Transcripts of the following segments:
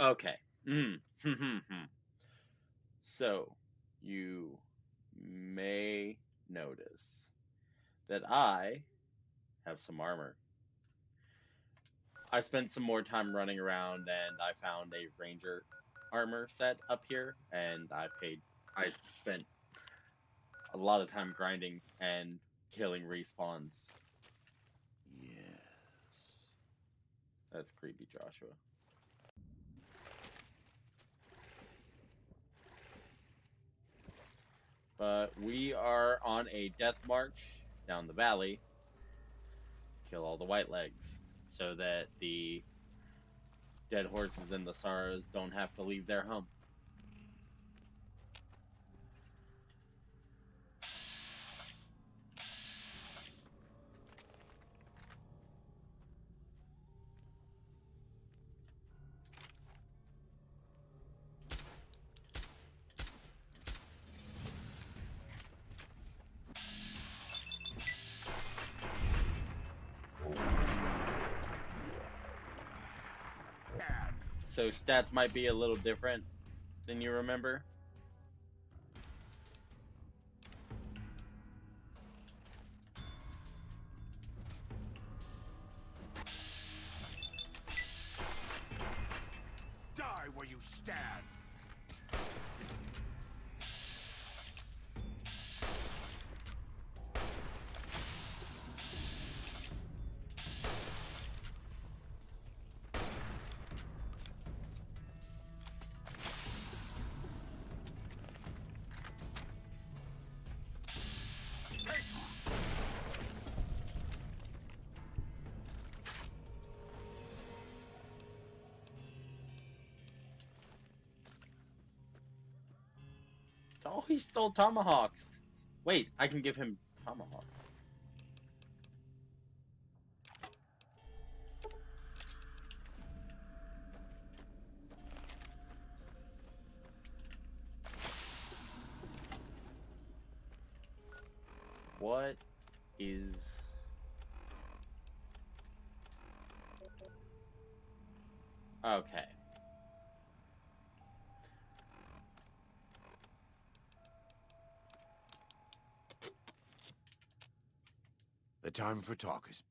Okay. So, you may notice that I have some armor. I spent some more time running around and I found a ranger armor set up here, and I spent a lot of time grinding and killing respawns. Yes. That's creepy, Joshua. But we are on a death march down the valley, kill all the white legs, so that the dead horses and the sorrows don't have to leave their home. So stats might be a little different than you remember. Die where you stand! Oh, he stole tomahawks. Wait, I can give him tomahawks. What is... Okay. The time for talk is...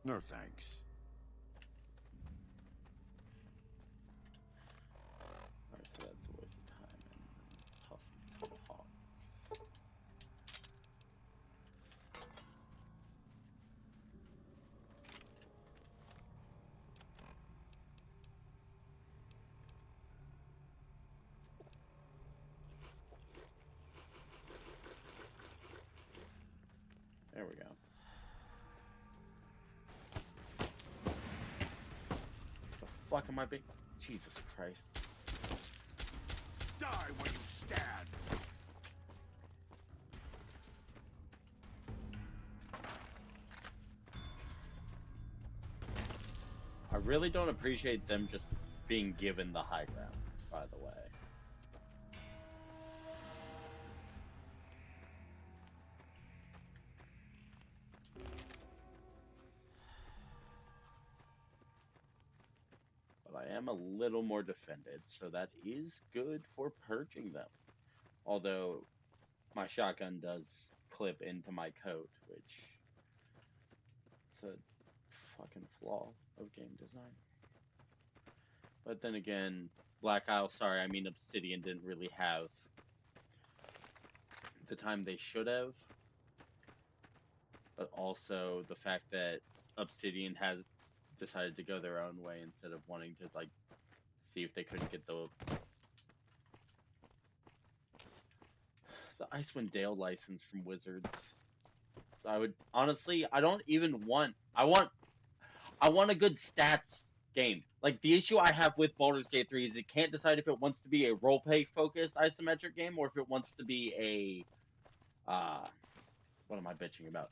No thanks. Alright, so that's a waste of time, and let's toss these tomahawks. There we go. The fuck am I being... Jesus Christ. Die where you stand! I really don't appreciate them just being given the high ground, by the way. But I am a little more defended, so that is good for purging them. Although my shotgun does clip into my coat, which is a fucking flaw of game design. But then again, Black Isle, sorry, I mean Obsidian didn't really have the time they should have, but also the fact that Obsidian has decided to go their own way instead of wanting to like see if they couldn't get the Icewind Dale license from Wizards. So I would honestly, I don't even want. I want a good stats game. Like the issue I have with Baldur's Gate 3 is it can't decide if it wants to be a roleplay focused isometric game or if it wants to be a what am I bitching about?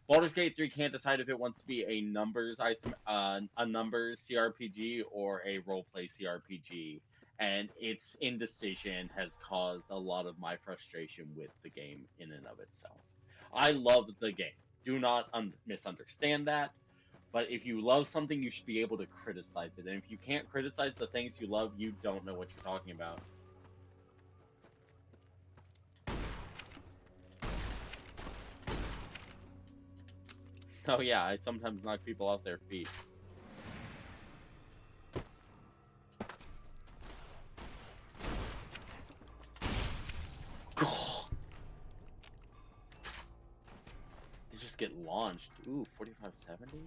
Baldur's Gate 3 can't decide if it wants to be a numbers CRPG or a roleplay CRPG, and its indecision has caused a lot of my frustration with the game in and of itself. I love the game. Do not misunderstand that. But if you love something, you should be able to criticize it. And if you can't criticize the things you love, you don't know what you're talking about. Oh yeah, I sometimes knock people off their feet. They just get launched. Ooh, 4570?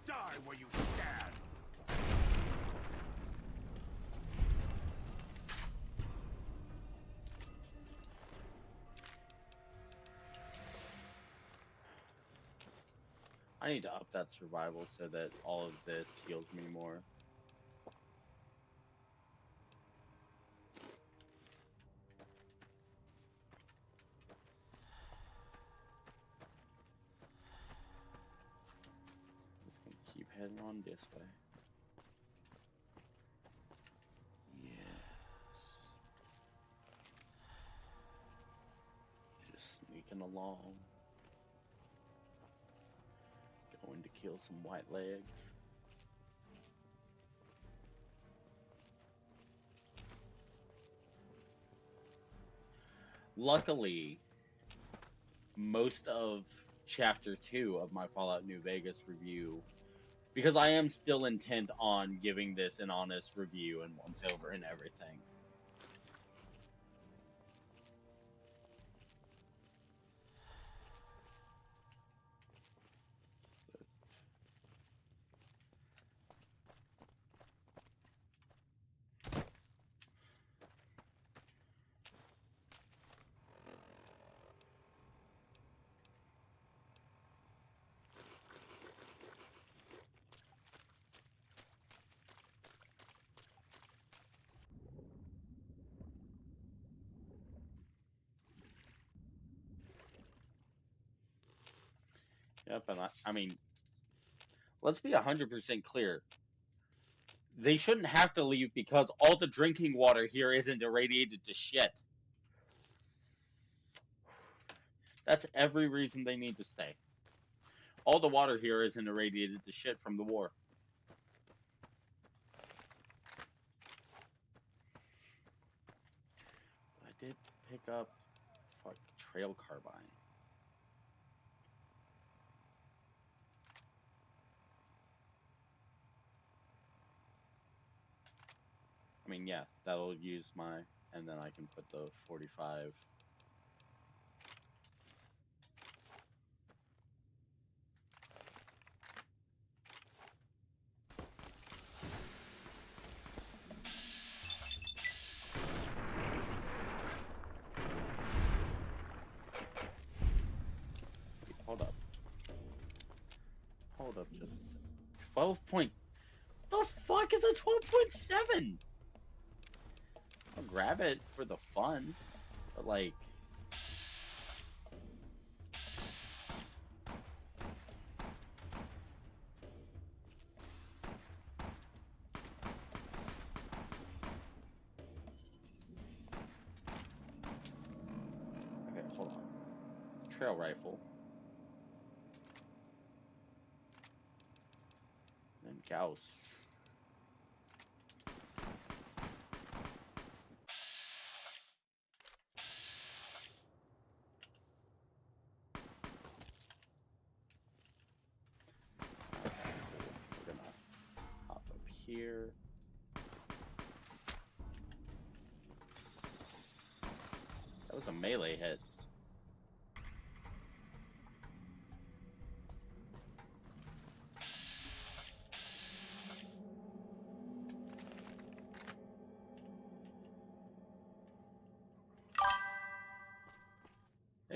Die where you stand! I need to up that survival so that all of this heals me more. Just gonna keep heading on this way. Yes. Just sneaking along. Going to kill some white legs. Luckily, most of Chapter 2 of my Fallout New Vegas review, because I am still intent on giving this an honest review and once over and everything. Yep, and I mean, let's be 100% clear. They shouldn't have to leave because all the drinking water here isn't irradiated to shit. That's every reason they need to stay. All the water here isn't irradiated to shit from the war. I did pick up trail carbine. I mean, yeah, that'll use my, and then I can put the 45. Wait, hold up. Hold up just a sec. 12 point. The fuck is a 12.7? I'll grab it for the fun, but like. Okay, hold on. Trail rifle. And Gauss. Okay, cool. We're gonna hop up here. That was a melee hit.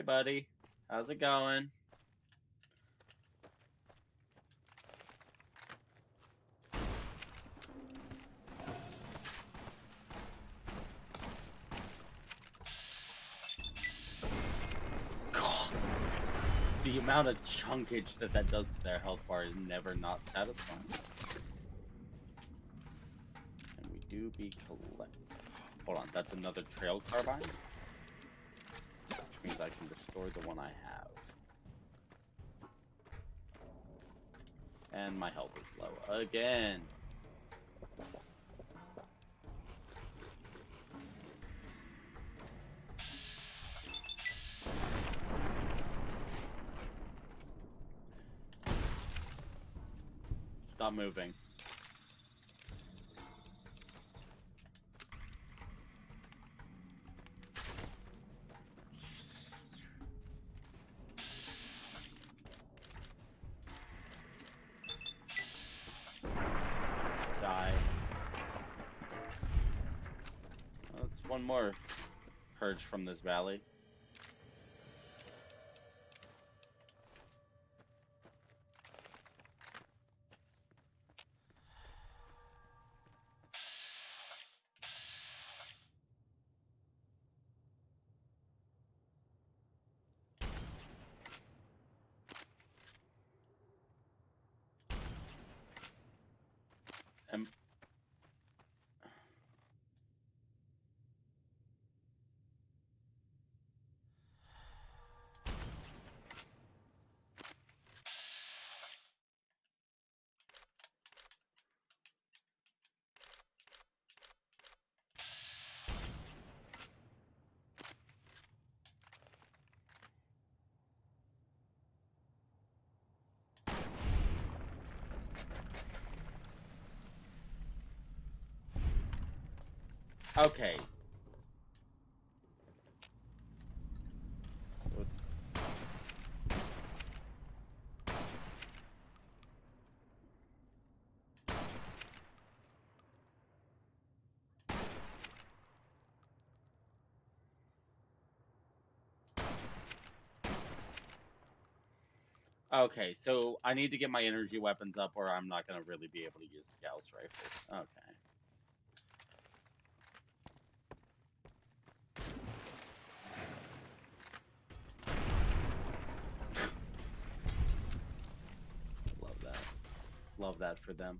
buddy. How's it going? God, the amount of chunkage that does to their health bar is never not satisfying. And we do be collect. Hold on, that's another trail carbine, which means I can restore the one I have. And my health is low again. Stop moving. Die. Well, that's one more purge from this valley. And okay. Let's... Okay, so I need to get my energy weapons up or I'm not going to really be able to use the Gauss rifle. Okay. Love that. Love that for them.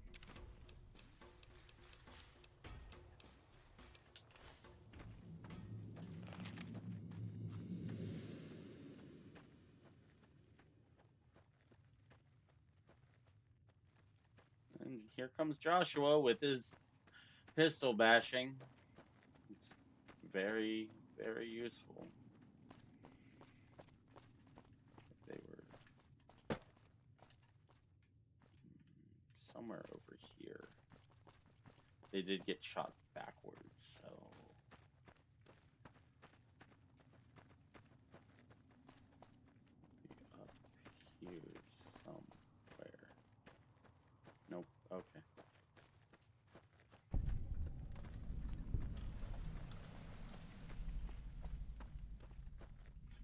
And here comes Joshua with his pistol bashing. It's very, very useful. They were somewhere over here. They did get shot backwards, so... Up here somewhere. Nope, okay.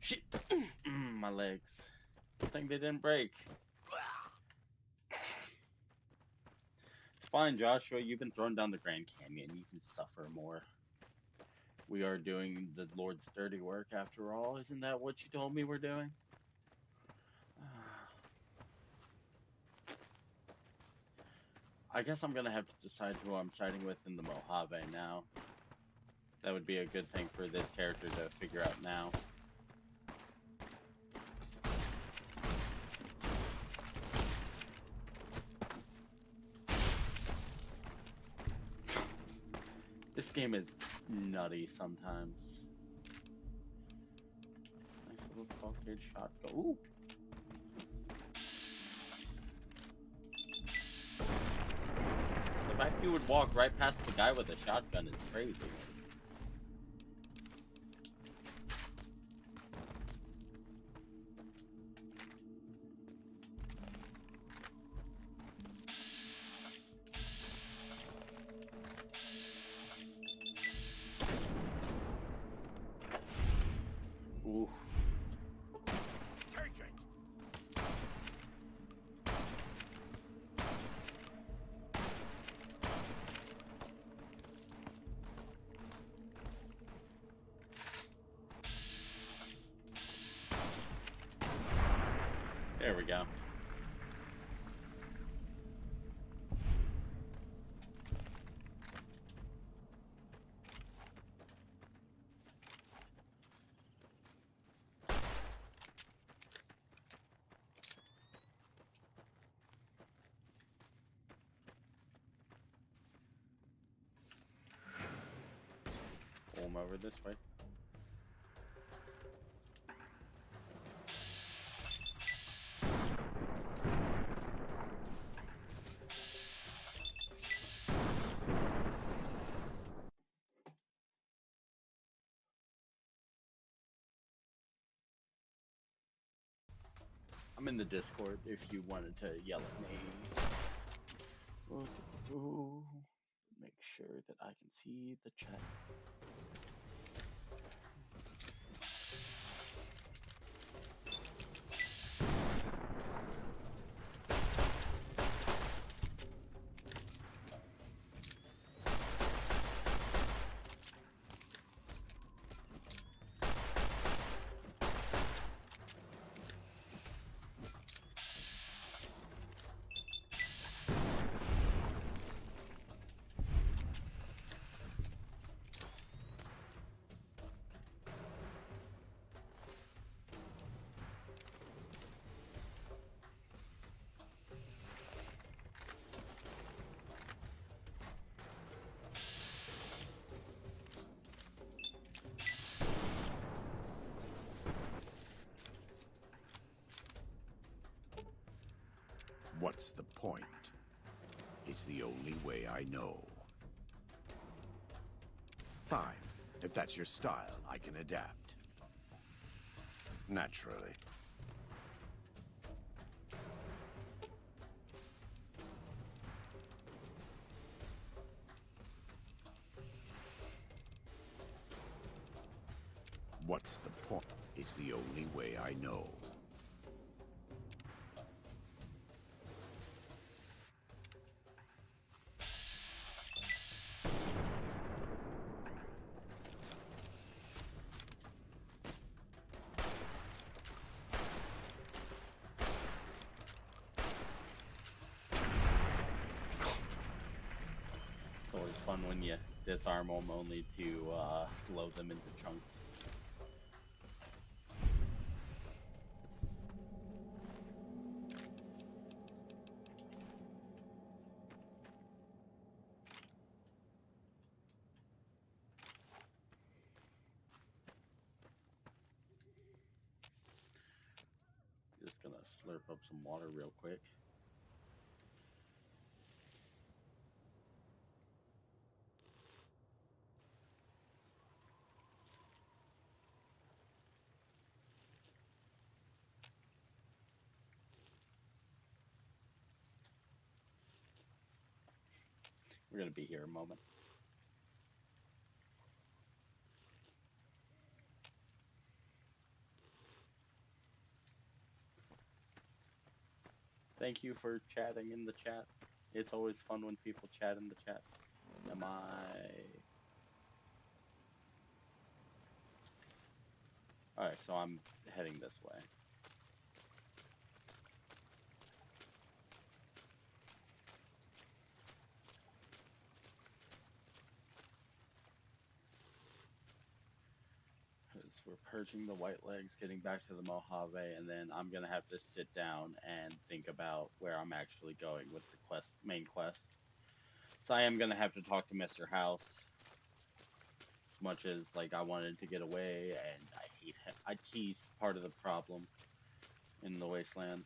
Shit! My legs. Good thing they didn't break. It's fine, Joshua. You've been thrown down the Grand Canyon. You can suffer more. We are doing the Lord's dirty work after all. Isn't that what you told me we're doing? I guess I'm gonna have to decide who I'm siding with in the Mojave now. That would be a good thing for this character to figure out now. This game is nutty sometimes. Nice little 12-gauge shotgun. Ooh! The fact you would walk right past the guy with a shotgun is crazy. Ooh. There we go. Pull him over this way. I'm in the Discord if you wanted to yell at me. Make sure that I can see the chat. What's the point? It's the only way I know. Fine. If that's your style, I can adapt. Naturally. What's the point? It's the only way I know. It's always fun when you disarm them only to blow them into chunks. Just gonna slurp up some water real quick. We're gonna be here a moment. Thank you for chatting in the chat. It's always fun when people chat in the chat. Am I... Alright, so I'm heading this way. Because we're purging the white legs, getting back to the Mojave, and then I'm gonna have to sit down and think about where I'm actually going with the main quest. So I am gonna have to talk to Mr. House. As much as like I wanted to get away, and I hate him. He's part of the problem in the wasteland.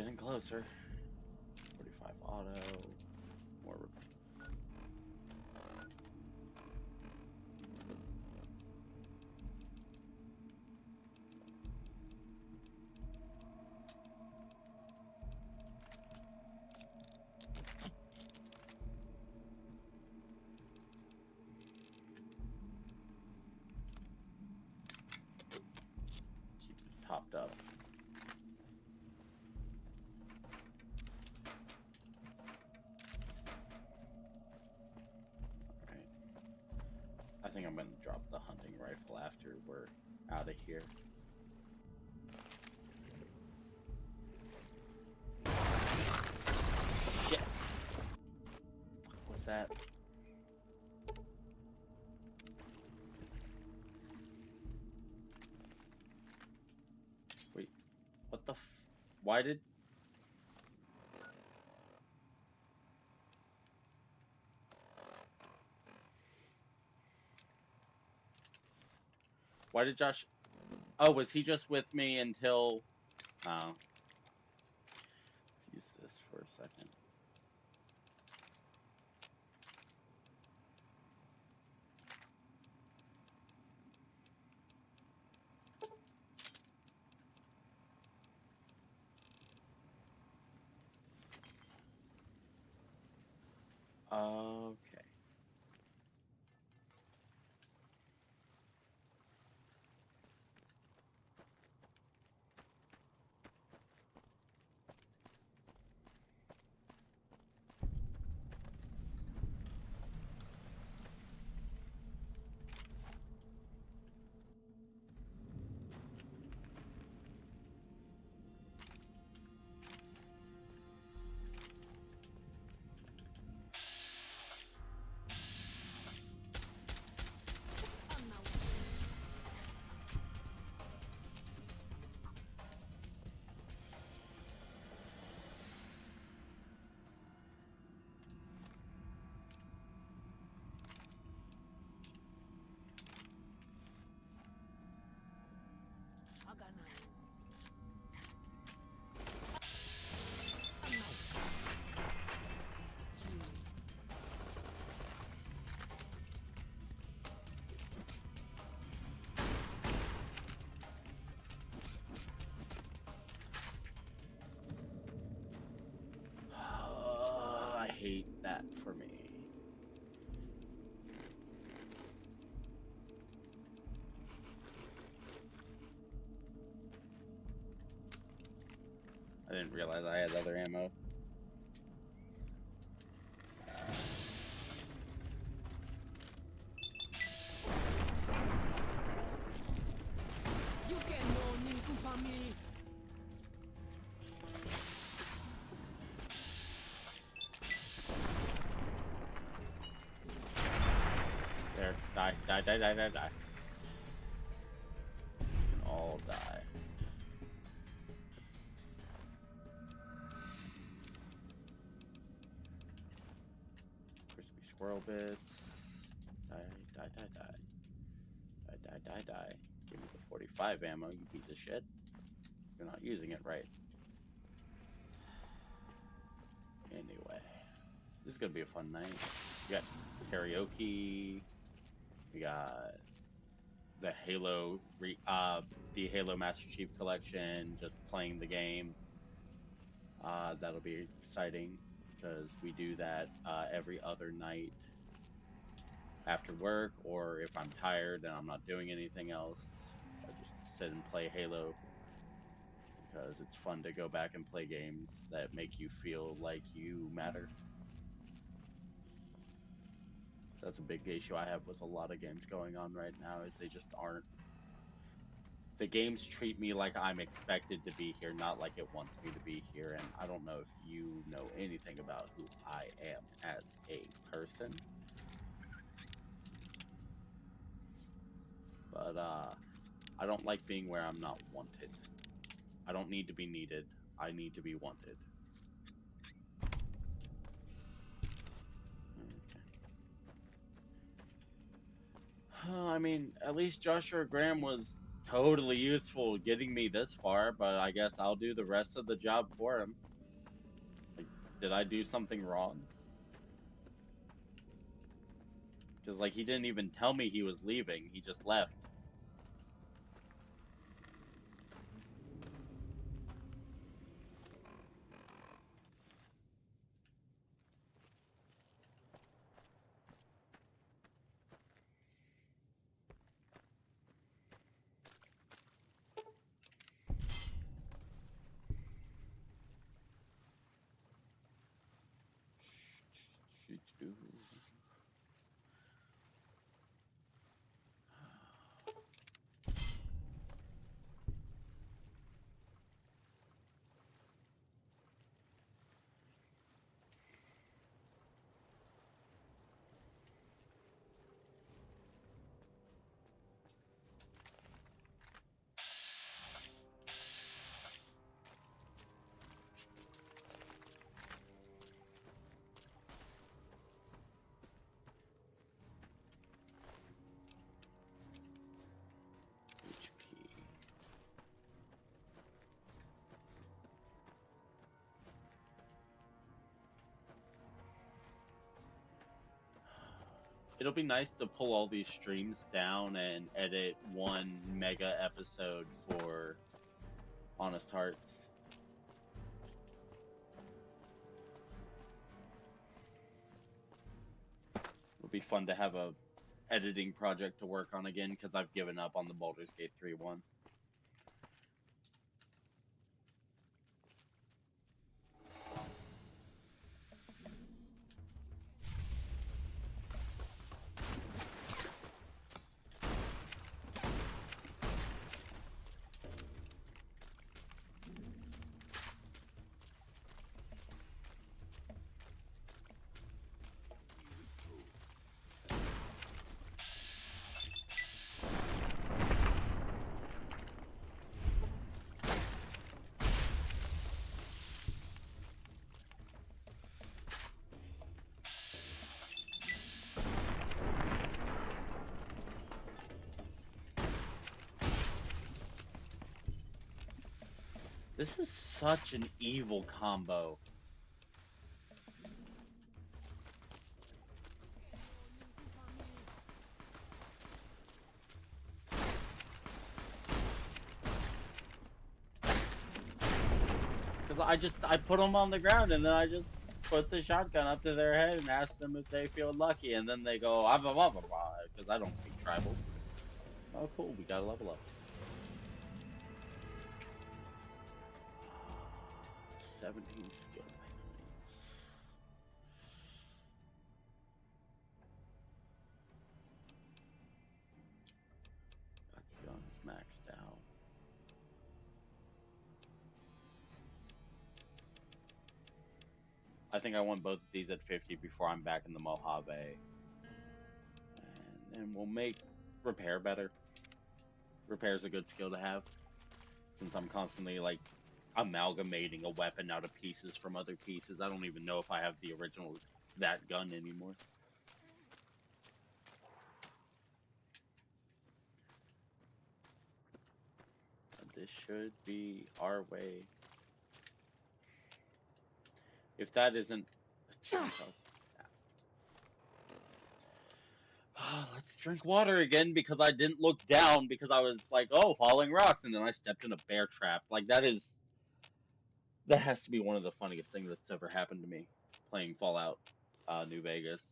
getting closer. 45 auto. More. Keep it topped up. Alright. I think I'm gonna drop the hunting rifle after we're out of here. Shit! What was that? Wait, what the why did... Why did Josh... Oh, was he just with me until... Oh. Let's use this for a second. Okay. I hate that for me. I didn't realize I had other ammo. There, die, die, die, die, die, die. You can all die. Crispy squirrel bits. Die, die, die, die. Die, die, die, die. Give me the 45 ammo, you piece of shit. You're not using it right. Anyway, this is gonna be a fun night. We got karaoke. We got the the Halo Master Chief Collection, just playing the game. That'll be exciting because we do that every other night after work, or if I'm tired and I'm not doing anything else, I just sit and play Halo because it's fun to go back and play games that make you feel like you matter. So that's a big issue I have with a lot of games going on right now, is they just aren't. The games treat me like I'm expected to be here, not like it wants me to be here, and I don't know if you know anything about who I am as a person. But I don't like being where I'm not wanted. I don't need to be needed. I need to be wanted. Okay. I mean, at least Joshua Graham was totally useful getting me this far, but I guess I'll do the rest of the job for him. Like, did I do something wrong? Because, like, he didn't even tell me he was leaving. He just left. HP. It'll be nice to pull all these streams down and edit one mega episode for Honest Hearts. It'll be fun to have a editing project to work on again because I've given up on the Baldur's Gate 3 one. This is such an evil combo. Because I put them on the ground and then I just put the shotgun up to their head and ask them if they feel lucky, and then they go, ah, blah, blah, blah, blah, because I don't speak tribal. Oh, cool, we gotta level up. 17 skill points. Got the guns maxed out. I think I want both of these at 50 before I'm back in the Mojave. And then we'll make repair better. Repair's a good skill to have, since I'm constantly, like, amalgamating a weapon out of pieces from other pieces. I don't even know if I have the original, that gun anymore. This should be our way. If that isn't a chunk house. Let's drink water again because I didn't look down because I was like, oh, falling rocks, and then I stepped in a bear trap. Like, that has to be one of the funniest things that's ever happened to me playing Fallout New Vegas.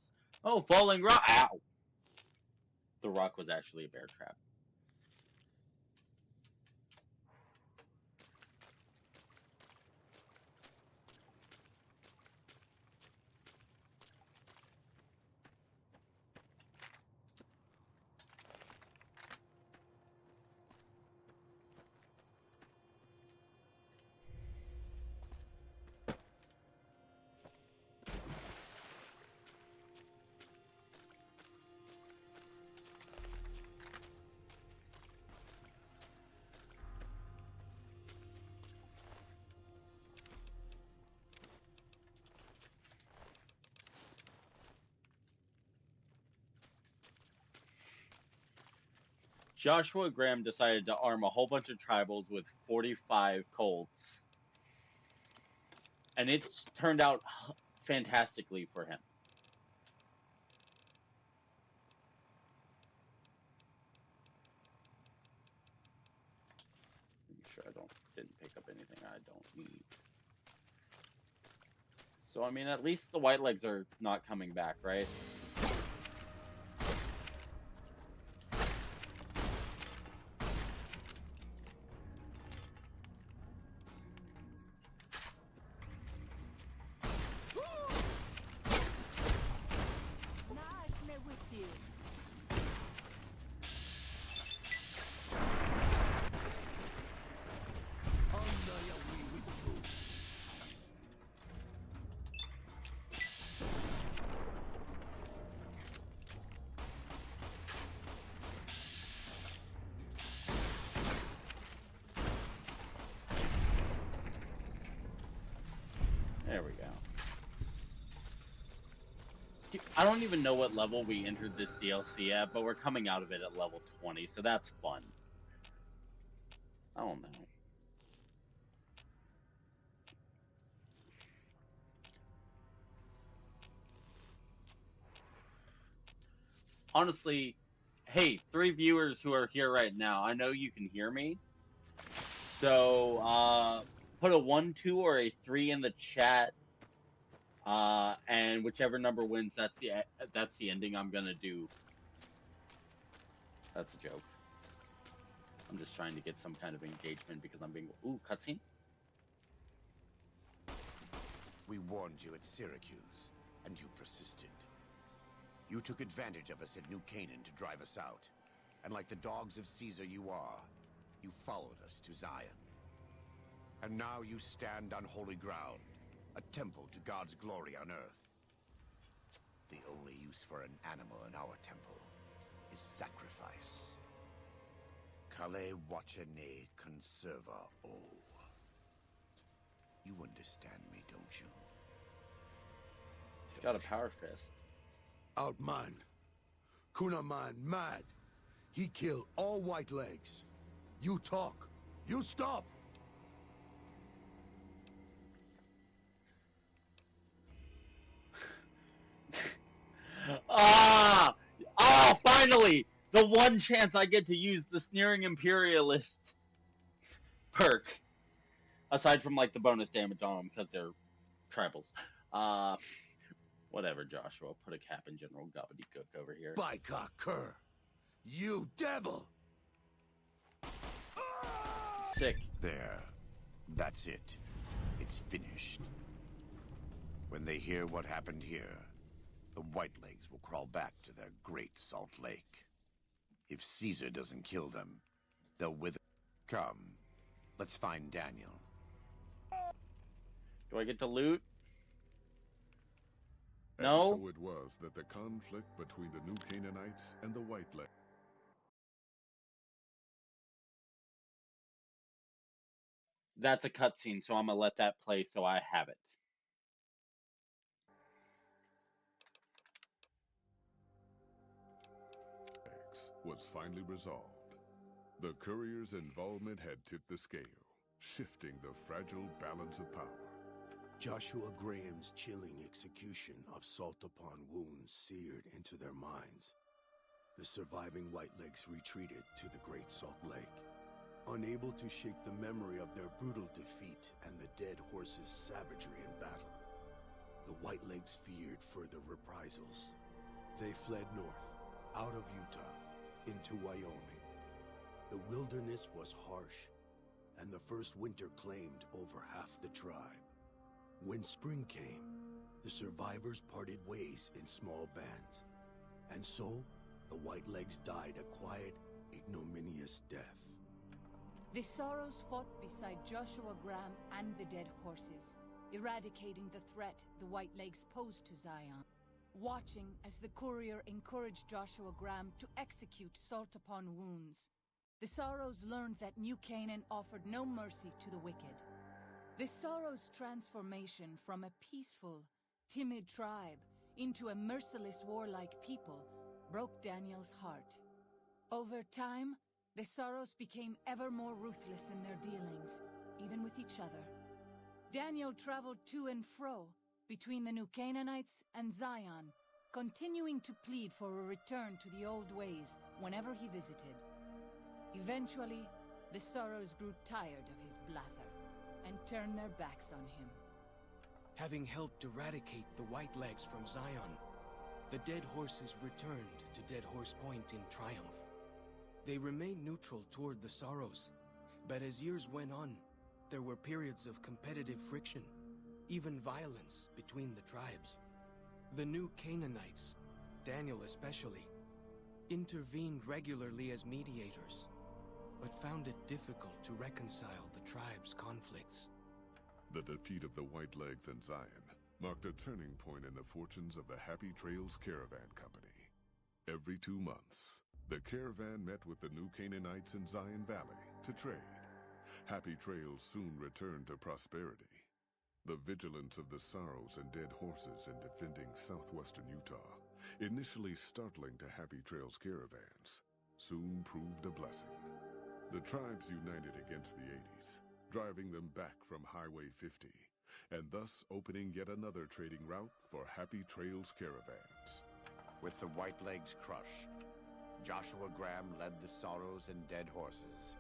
Oh, falling rock! Ow! The rock was actually a bear trap. Joshua Graham decided to arm a whole bunch of tribals with 45 Colts, and it turned out fantastically for him. Make sure I didn't pick up anything I don't need. So I mean, at least the white legs are not coming back, right? There we go. I don't even know what level we entered this DLC at, but we're coming out of it at level 20, so that's fun. I don't know. Honestly, hey, 3 viewers who are here right now, I know you can hear me. So, put a 1, 2, or a 3 in the chat. And whichever number wins, that's the ending I'm gonna do. That's a joke. I'm just trying to get some kind of engagement because I'm being... Ooh, cutscene? We warned you at Syracuse, and you persisted. You took advantage of us at New Canaan to drive us out. And like the dogs of Caesar you are, you followed us to Zion. And now you stand on holy ground, a temple to God's glory on earth. The only use for an animal in our temple is sacrifice. Kale wachene conserva o. You understand me, don't you? He's got a power fist. Outman. Kunaman mad. He killed all white legs. You talk. You stop. Finally! The one chance I get to use the Sneering Imperialist perk. Aside from, like, the bonus damage on them, because they're tribals. Whatever, Joshua. Put a cap in General Gobbledygook over here. Baika Kerr. You devil! Sick. There. That's it. It's finished. When they hear what happened here, the Whitelegs will crawl back to their great Salt Lake. If Caesar doesn't kill them, they'll wither. Come, let's find Daniel. Do I get to loot? And No? so it was that the conflict between the New Canaanites and the Whitelegs. That's a cutscene, so I'm gonna let that play so I have it. Was finally resolved. The courier's involvement had tipped the scale, shifting the fragile balance of power. Joshua Graham's chilling execution of salt upon wounds seared into their minds. The surviving Whitelegs retreated to the Great Salt Lake, unable to shake the memory of their brutal defeat and the dead horses' savagery in battle. The Whitelegs feared further reprisals. They fled north, out of Utah, into Wyoming. The wilderness was harsh, and the first winter claimed over half the tribe. When spring came, the survivors parted ways in small bands, and so the Whitelegs died a quiet, ignominious death. The Sorrows fought beside Joshua Graham and the dead horses, eradicating the threat the Whitelegs posed to Zion. Watching as the courier encouraged Joshua Graham to execute Salt Upon Wounds, the Sorrows learned that New Canaan offered no mercy to the wicked. The Sorrows' transformation from a peaceful, timid tribe into a merciless warlike people broke Daniel's heart. Over time, The Sorrows became ever more ruthless in their dealings, even with each other. Daniel traveled to and fro between the New Canaanites and Zion, continuing to plead for a return to the old ways whenever he visited. Eventually, the Sorrows grew tired of his blather and turned their backs on him. Having helped eradicate the Whitelegs from Zion, the Dead Horses returned to Dead Horse Point in triumph. They remained neutral toward the Sorrows, but as years went on, there were periods of competitive friction, even violence between the tribes. The New Canaanites, Daniel especially, intervened regularly as mediators, but found it difficult to reconcile the tribe's conflicts. The defeat of the Whitelegs in Zion marked a turning point in the fortunes of the Happy Trails Caravan Company. Every 2 months, the caravan met with the New Canaanites in Zion Valley to trade. Happy Trails soon returned to prosperity. The vigilance of the Sorrows and Dead Horses in defending southwestern Utah, initially startling to Happy Trails caravans, soon proved a blessing. The tribes united against the 80s, driving them back from Highway 50, and thus opening yet another trading route for Happy Trails caravans. With the Whitelegs crushed, Joshua Graham led the Sorrows and Dead Horses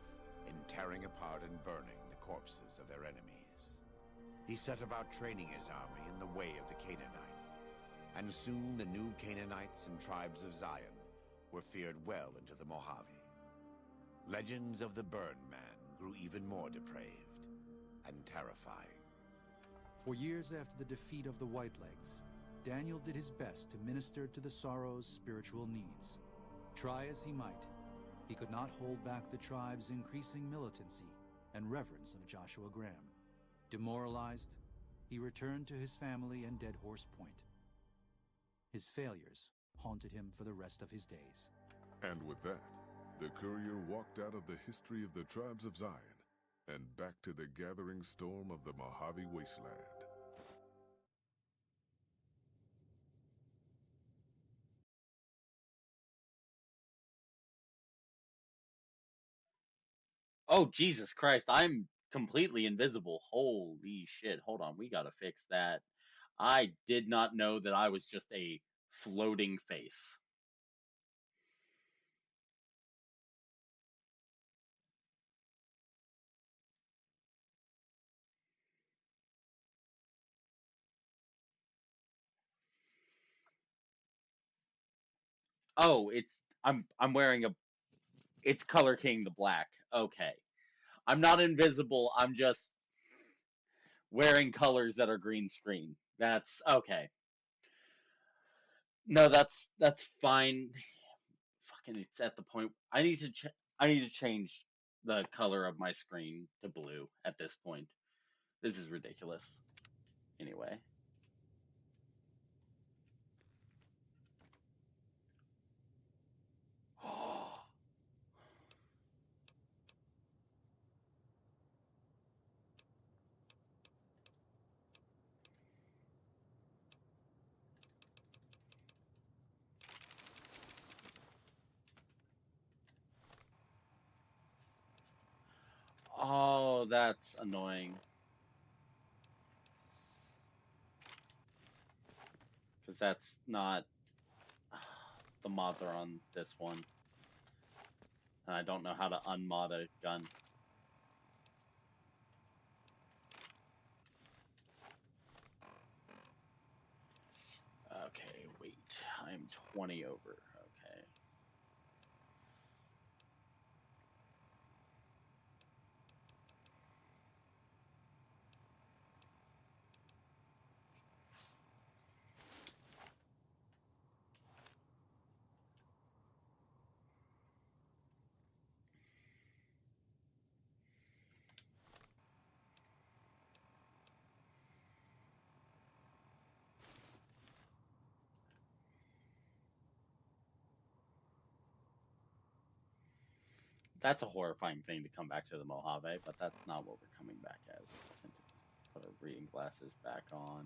in tearing apart and burning the corpses of their enemies. He set about training his army in the way of the Canaanite, and soon the New Canaanites and tribes of Zion were feared well into the Mojave. Legends of the Burn Man grew even more depraved and terrifying. For years after the defeat of the Whitelegs, Daniel did his best to minister to the Sorrows' spiritual needs. Try as he might, he could not hold back the tribe's increasing militancy and reverence of Joshua Graham. Demoralized, he returned to his family in Dead Horse Point. His failures haunted him for the rest of his days. And with that, the courier walked out of the history of the tribes of Zion and back to the gathering storm of the Mojave wasteland. Oh, Jesus Christ, I'm completely invisible. Holy shit. Hold on, we gotta fix that. I did not know that I was just a floating face. Oh, I'm wearing a it's Color King the Black. Okay. I'm not invisible. I'm just wearing colors that are green screen. That's okay. No, that's fine. Fucking, it's at the point I need to change the color of my screen to blue at this point. This is ridiculous. Anyway. Oh, that's annoying. Because that's not the mods are on this one. And I don't know how to unmod a gun. Okay, wait. I'm 20 over. Okay. That's a horrifying thing to come back to the Mojave, but that's not what we're coming back as. And to put our reading glasses back on.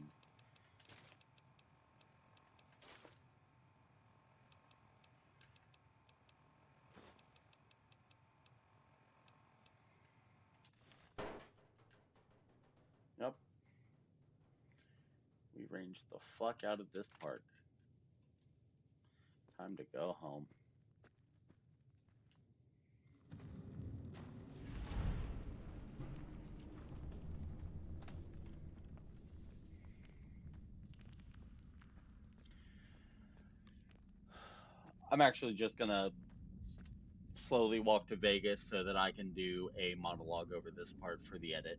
range the fuck out of this park. Time to go home. I'm actually just gonna slowly walk to Vegas so that I can do a monologue over this part for the edit.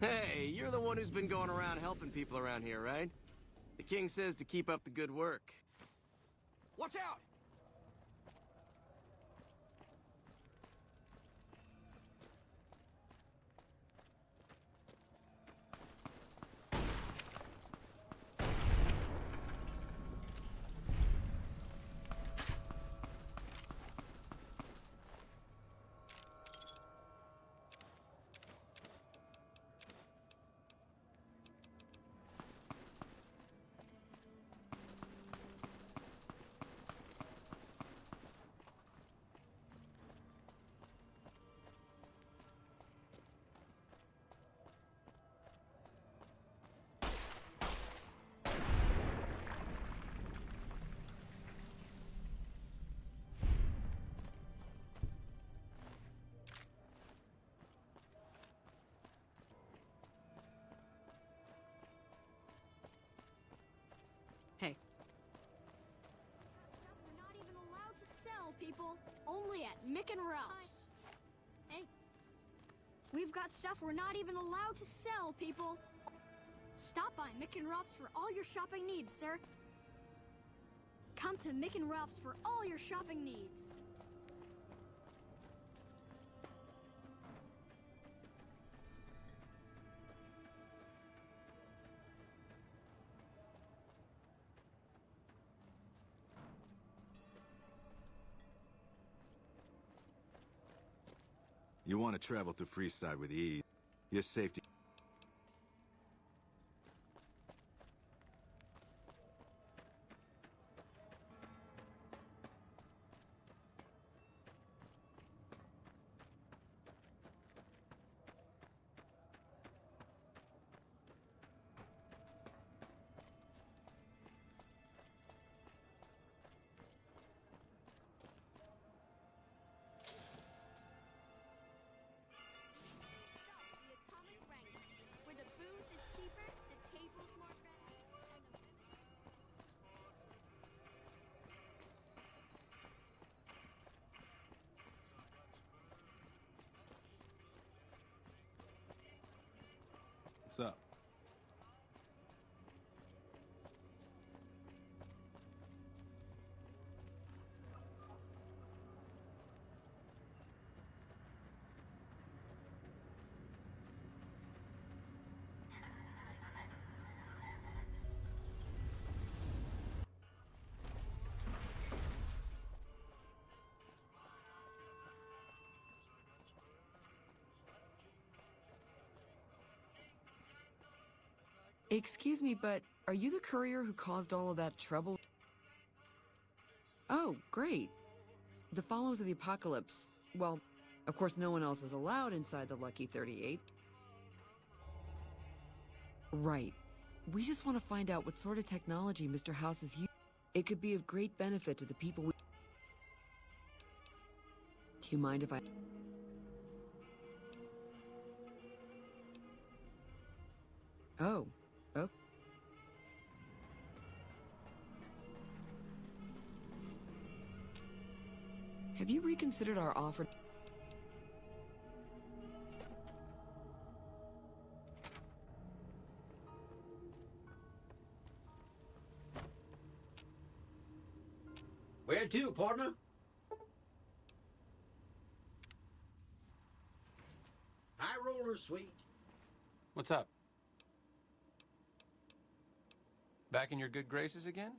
Hey, you're the one who's been going around helping people around here, right? The king says to keep up the good work. Watch out! Hey. Stuff we're not even allowed to sell, people. Only at Mick and Ralph's. Hey. We've got stuff we're not even allowed to sell, people. Stop by Mick and Ralph's for all your shopping needs, sir. Come to Mick and Ralph's for all your shopping needs. You want to travel through Freeside with ease. Your safety... Where the booze is cheaper, the table's more fancy, and the women... What's up? Excuse me, but are you the courier who caused all of that trouble? Oh, great. The followers of the apocalypse. Well, of course no one else is allowed inside the Lucky 38. Right. We just want to find out what sort of technology Mr. House is using. It could be of great benefit to the people we... Do you mind if I... Oh. Oh. Have you reconsidered our offer? Where to, partner? High roller, sweet. What's up? Back in your good graces again?